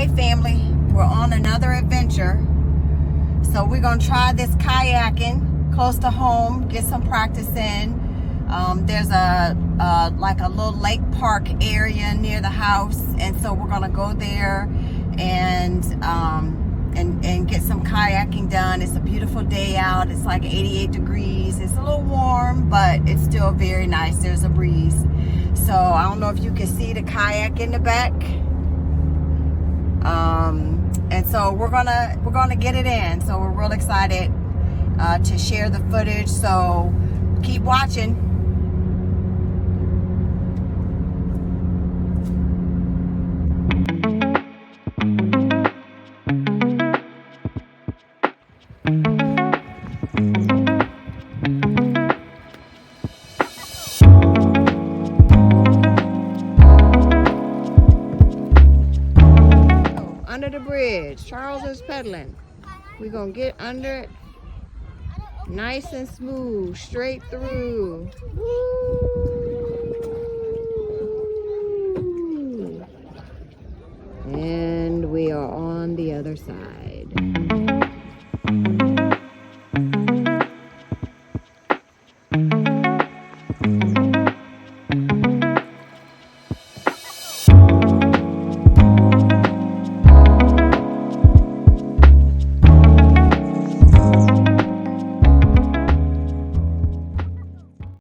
Hey family, we're on another adventure. So we're gonna try this kayaking close to home, get some practice in. There's like a little lake park area near the house, and so we're gonna go there and get some kayaking done. It's a beautiful day out. It's like 88 degrees. It's a little warm, but it's still very nice. There's a breeze. So I don't know if you can see the kayak in the back. And so we're gonna get it in. So we're real excited to share the footage. So keep watching. Under the bridge. Charles is pedaling. We're gonna get under it nice and smooth, straight through. Woo! And we are on the other side.